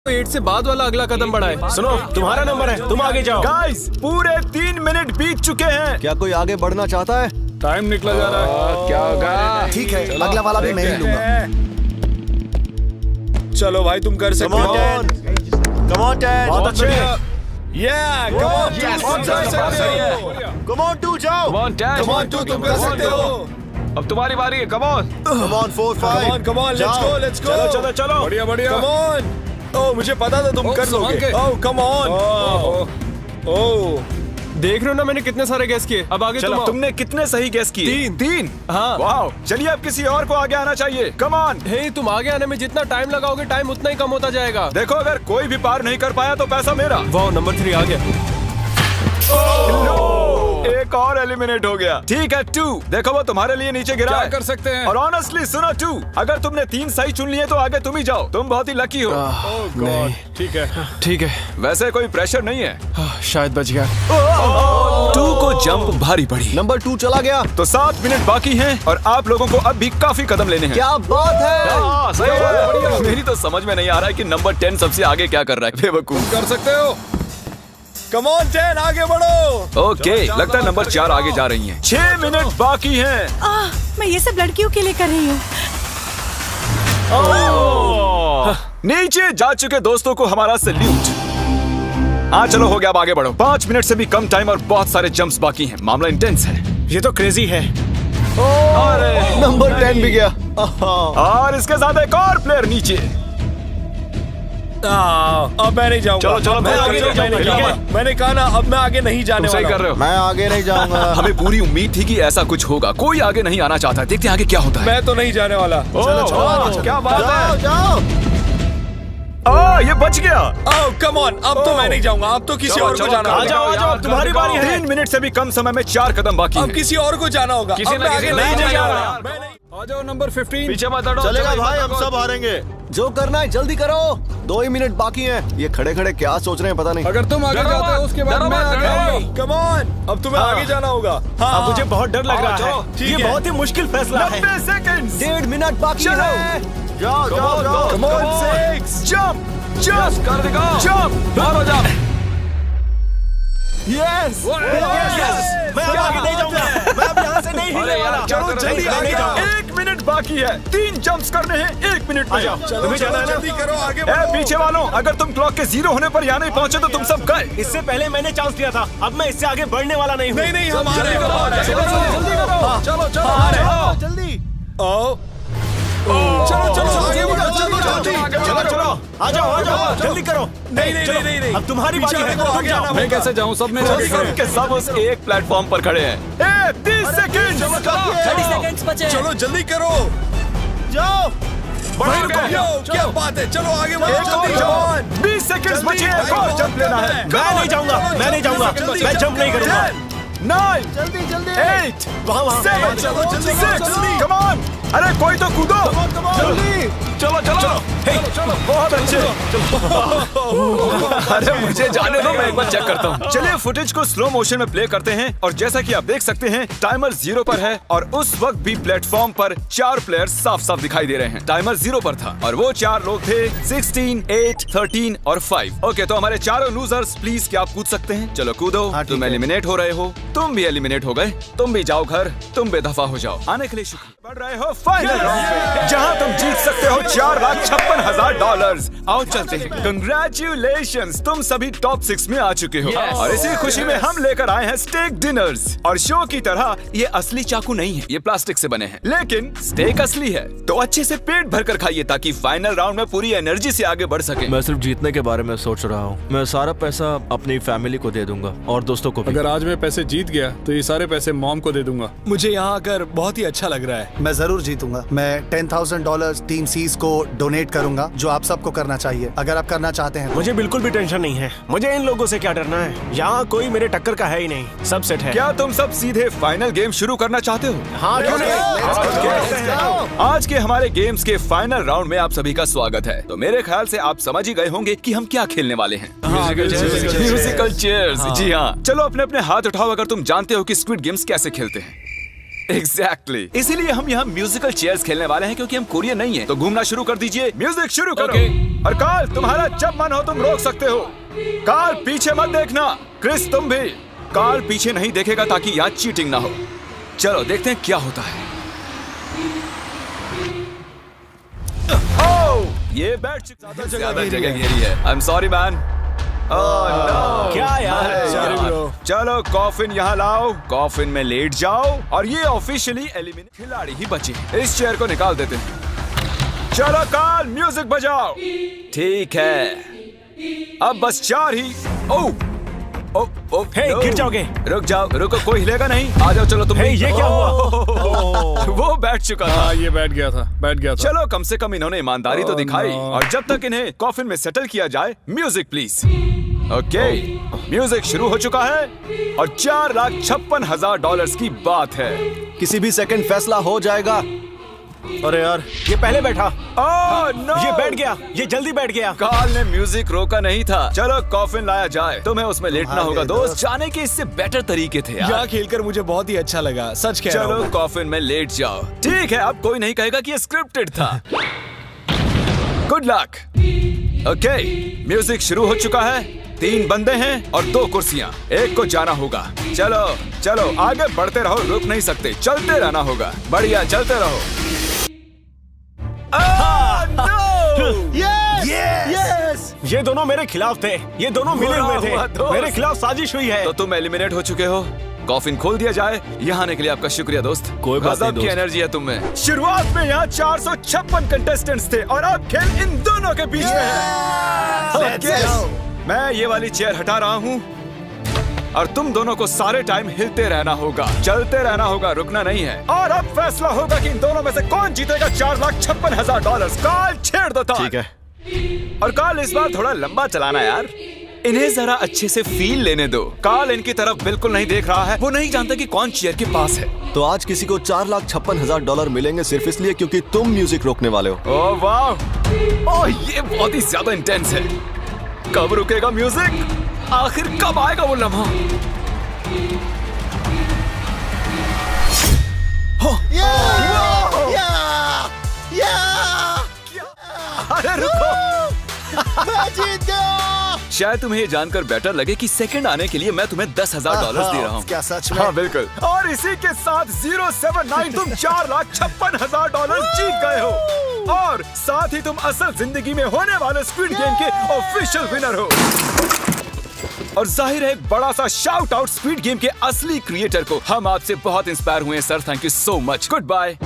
8 से बाद वाला अगला कदम बढ़ाए। सुनो, तुम्हारा नंबर है, तुम आगे जाओ। गाइस, पूरे 3 मिनट बीत चुके हैं। क्या कोई आगे बढ़ना चाहता है? टाइम निकला जा रहा है। क्या होगा? ठीक है, अगला वाला भी मैं ही लूंगा। चलो भाई, तुम कर सकते हो। Come on, Ted. बहुत अच्छे। Come on, तुम कर सकते हो। Come on, 2 जाओ। Come on, तुम कर सकते हो। अब तुम्हारी बारी है। Come on. Come on, 4, 5. Come on, let's go. चलो, चलो। बढ़िया बढ़िया। Come on. ओह, मुझे पता था तुम कर लोगे। ओह, come on. ओह, देख रहे हो ना मैंने कितने सारे गैस किए। अब आगे तुम आओ। तुमने कितने सही गेस किए? 3। हाँ। वाओ, चलिए अब किसी और को आगे आना चाहिए। Come on. हे, तुम आगे आने में जितना टाइम लगाओगे टाइम उतना ही कम होता जाएगा। देखो, अगर कोई भी पार नहीं कर पाया तो पैसा मेरा। वाह, नंबर 3 आ गया। एक और एलिमिनेट हो गया। ठीक है 2, देखो वो तुम्हारे लिए नीचे गिरा क्या है। कर सकते हैं? और ऑनेस्टली सुनो 2, अगर तुमने 3 सही चुन लिए तो आगे तुम ही जाओ। तुम बहुत ही लकी हो। नहीं, ठीक है। वैसे कोई प्रेशर नहीं है। शायद बच गया। 2 को जंप भारी पड़ी। नंबर 2 चला गया। तो 7 मिनट बाकी हैं और आप लोगों को अब भी काफी कदम लेने हैं। क्या बात है? सही है। मेरी तो समझ में नहीं आ रहा है कि नंबर 10 सबसे आगे क्या कर रहा है। बेवकूफ। कर सकते हो। कम ऑन 10, आगे बढ़ो। ओके, लगता है नंबर 4 आगे जा रही हैं। 6 मिनट बाकी हैं। मैं ये सब लड़कियों के लिए कर रही हूँ। नीचे जा चुके दोस्तों को हमारा सैल्यूट। हाँ चलो, हो गया, अब आगे बढ़ो। 5 मिनट से भी कम टाइम और बहुत सारे जंप्स बाकी हैं। मामला इंटेंस है। ये तो क्रेजी है। अरे नंबर 10 भी गया। और इसके साथ एक और प्लेयर नीचे। अब मैं नहीं जाऊंगा। चलो, मैं आगे नहीं जाऊंगा। मैंने कहा ना, अब मैं आगे नहीं जाने सही वाला कर रहे हो। मैं आगे नहीं जाऊंगा। हमें पूरी उम्मीद थी कि ऐसा कुछ होगा। कोई आगे नहीं आना चाहता। देखते हैं आगे क्या होता है। मैं तो नहीं जाने वाला। चलो। क्या बात है। जाओ। ये बच गया। ओह, कम ऑन, अब तो मैं नहीं जाऊंगा। अब तो किसी और को जाना आ होगा। जाओ, तुम्हारी बारी है। 3 मिनट से भी कम समय में 4 कदम बाकी अब हैं। किसी और को जाना होगा। किसी अब ना मैं किसी आगे को नहीं नहीं जाने जाना। वाला। मैं नहीं। आ जाओ नंबर 15। पीछे मत हटो। चलेगा भाई, हम सब हारेंगे। जो करना है जल्दी करो। 2 ही मिनट बाकी हैं। ये खड़े खड़े क्या सोच रहे हैं पता नहीं। अगर तुम आगे जाते हो उसके बाद मैं आगे आऊंगा। कम ऑन, अब तुम्हें आगे जाना होगा। अब मुझे बहुत डर लग रहा है। ठीक ये है। बहुत ही मुश्किल फैसला है। 90 सेकंड्स। 1.5 मिनट बाकी चलो। है। जाओ जाओ जाओ। Come on, 6 जंप कर दिखाओ। जंप। बाहर हो जा। यस मैं अब आगे नहीं जाऊंगा। मैं अब यहाँ से नहीं हिलने वाला। चलो जल्दी आगे जाओ। जाओ। 1 मिनट बाकी है। 3 जंप्स करने हैं 1 मिनट में। तुम्हें जाना है ना? जल्दी करो, आगे ए, बढ़ो। पीछे वालों, अगर तुम क्लॉक के 0 होने पर यहाँ नहीं पहुँचे तो तुम सब गए। इससे पहले मैंने चांस लिया था। अब मैं इससे आगे बढ़ने वाला नहीं हूँ। नहीं, हम आ रहे हैं। जल्दी करो। चलो जल्दी। चलो, आगे बढ़ो, चलो आ जाओ जल्दी करो। नहीं। अब तुम्हारी बारी है। देखो, आगे आना मैं कैसे जाऊं? सब मेरे आगे खड़े हैं। के सब उस एक प्लेटफॉर्म पर खड़े हैं। 30 सेकंड। 30 सेकंड्स बचे हैं। चलो जल्दी करो। जाओ। क्या बात है। चलो आगे बढ़ो, एक और जल्दी। जंप। 20 सेकंड बचे हैं। एक और जंप लेना है। मैं नहीं जाऊंगा। मैं जंप नहीं करूंगा। 9 जल्दी 8 वहाँ 7 चलो, जल्दी करो, 6 जल्दी। Come on. अरे कोई तो कूदो। जल्दी। चलो बहुत अच्छे। अरे मुझे जाने दो, मैं एक बार चेक करता हूँ। चलिए फुटेज को स्लो मोशन में प्ले करते हैं और जैसा कि आप देख सकते हैं टाइमर 0 पर है और उस वक्त भी प्लेटफॉर्म पर 4 प्लेयर्स साफ साफ दिखाई दे रहे हैं। टाइमर 0 पर था और वो 4 लोग थे 16, 8, 13 और 5। ओके, तो हमारे चारों लूजर्स प्लीज क्या आप कूद सकते हैं? चलो कूदो। हाँ, ठीक तुम है। एलिमिनेट हो रहे हो। तुम भी एलिमिनेट हो गए। तुम भी जाओ घर। तुम बेदफा हो जाओ। आने के लिए शुक्रिया। बढ़ रहे हो फाइनल राउंड पे, जहाँ तुम जीत सकते हो $4,56,000। आओ चलते हैं। कंग्रेचुलेशंस, तुम सभी टॉप 6 में आ चुके हो। और इसी खुशी में हम लेकर आए हैं स्टेक डिनर्स। और शो की तरह ये असली चाकू नहीं है, ये प्लास्टिक से बने हैं, लेकिन स्टेक असली है। तो अच्छे से पेट भर कर खाइए ताकि फाइनल राउंड में पूरी एनर्जी से आगे बढ़ सके। मैं सिर्फ जीतने के बारे में सोच रहा हूँ। मैं सारा पैसा अपनी फैमिली को दे दूंगा और दोस्तों को भी। अगर आज मैं पैसे जीत गया तो ये सारे पैसे मॉम को दे दूंगा। मुझे यहाँ आकर बहुत ही अच्छा लग रहा है। मैं जरूर जीतूंगा। मैं $10,000 टीम सीज को डोनेट करूंगा, जो आप सबको करना चाहिए अगर आप करना चाहते हैं। मुझे बिल्कुल भी टेंशन नहीं है। मुझे इन लोगों से क्या डरना है। यहाँ कोई मेरे टक्कर का है ही नहीं। सब सेट है। क्या तुम सब सीधे फाइनल गेम शुरू करना चाहते हो? हाँ क्यों नहीं? आज के हमारे गेम्स के फाइनल राउंड में आप सभी का स्वागत है। तो मेरे ख्याल से आप समझ ही गए होंगे कि हम क्या खेलने वाले हैं। Musical chairs. जी हाँ, चलो अपने अपने हाथ उठाओ अगर तुम जानते हो कि स्क्विड गेम्स कैसे खेलते हैं। एग्जैक्टली इसीलिए हम यहाँ म्यूजिकल चेयर्स खेलने वाले हैं क्योंकि हम कोरियन नहीं है। तो घूमना शुरू कर दीजिए, म्यूजिक शुरू करो। और कार्ल तुम्हारा जब मन हो तुम रोक सकते हो। कार्ल पीछे मत देखना, क्रिस तुम भी। कार्ल पीछे नहीं देखेगा ताकि यहाँ चीटिंग ना हो। चलो देखते हैं क्या होता है। ओह, ये बैट ज्यादा जगह घेरी है। I am sorry man. क्या यार, चलो कॉफिन यहाँ लाओ, कॉफिन में लेट जाओ और ये ऑफिशियली एलिमिनेट खिलाड़ी ही बचे। इस चेयर को निकाल देते हैं। चलो कार्ल म्यूजिक बजाओ। ठीक है, अब बस 4 ही। ओह गिर जाओगे। रुक जाओ, रुको, कोई हिलेगा नहीं। आ जाओ, चलो तुम। ये क्या हुआ? वो बैठ चुका था। ये बैठ गया था। चलो कम से कम इन्होंने ईमानदारी तो दिखाई। और जब तक इन्हें कॉफिन में सेटल किया जाए, म्यूजिक प्लीज। ओके, म्यूजिक शुरू हो चुका है और $4,56,000 की बात है। किसी भी सेकंड फैसला हो जाएगा। अरे यार, ये पहले बैठा। no! ये बैठ गया, ये जल्दी बैठ गया। कार्ल ने म्यूजिक रोका नहीं था। चलो कॉफिन लाया जाए, तुम्हें उसमें लेटना होगा दोस्त। जाने के इससे बेटर तरीके थे यार। यहाँ खेलकर मुझे बहुत ही अच्छा लगा, सच कह रहा चलो हूँ। कॉफिन में लेट जाओ। ठीक है, अब कोई नहीं कहेगा कि ये स्क्रिप्टेड था। Good luck. ओके, म्यूजिक शुरू हो चुका है। 3 बंदे हैं और 2 कुर्सियां। एक को जाना होगा। चलो चलो आगे बढ़ते रहो, रुक नहीं सकते, चलते रहना होगा। बढ़िया, चलते रहो। ये दोनों मेरे खिलाफ थे, ये दोनों मिले हुए थे। मेरे खिलाफ साजिश हुई है। तो तुम एलिमिनेट हो चुके हो। कॉफिन खोल दिया जाए। यहाँ आने के लिए आपका शुक्रिया दोस्त। कोई बात नहीं गजब की दोस्त। एनर्जी है तुम में। शुरुआत में यहाँ 456 कंटेस्टेंट्स थे और अब खेल इन दोनों के बीच में है। Okay, मैं ये वाली चेयर हटा रहा हूँ और तुम दोनों को सारे टाइम हिलते रहना होगा, चलते रहना होगा, रुकना नहीं है। और अब फैसला होगा कि इन दोनों में से कौन जीतेगा $4,56,000। कार्ल छेड़ दो तार। ठीक है। और कार्ल इस बार थोड़ा लंबा चलाना यार, इन्हें जरा अच्छे से फील लेने दो। कार्ल इनकी तरफ बिल्कुल नहीं देख रहा है, वो नहीं जानता कि कौन चेयर के पास है। तो आज किसी को $4,56,000 मिलेंगे सिर्फ इसलिए क्योंकि तुम म्यूजिक रोकने वाले हो। ओह वाह, ओह ये बहुत ही ज्यादा इंटेंस है। कब रुकेगा म्यूजिक? आखिर कब आएगा वो लम्हा? अरे रुको, मैं जीत गया। शायद तुम्हें ये जानकर बेटर लगे कि सेकंड आने के लिए मैं तुम्हें $10,000 दे रहा हूँ। क्या सच में? हाँ बिल्कुल। और इसी के साथ 079 तुम $4,56,000 जीत गए हो और साथ ही तुम असल जिंदगी में होने वाले स्क्विड गेम के ऑफिशियल विनर हो। और जाहिर है एक बड़ा सा शाउट आउट स्क्विड गेम के असली क्रिएटर को। हम आपसे बहुत इंस्पायर हुए हैं sir, thank you so much. Good bye.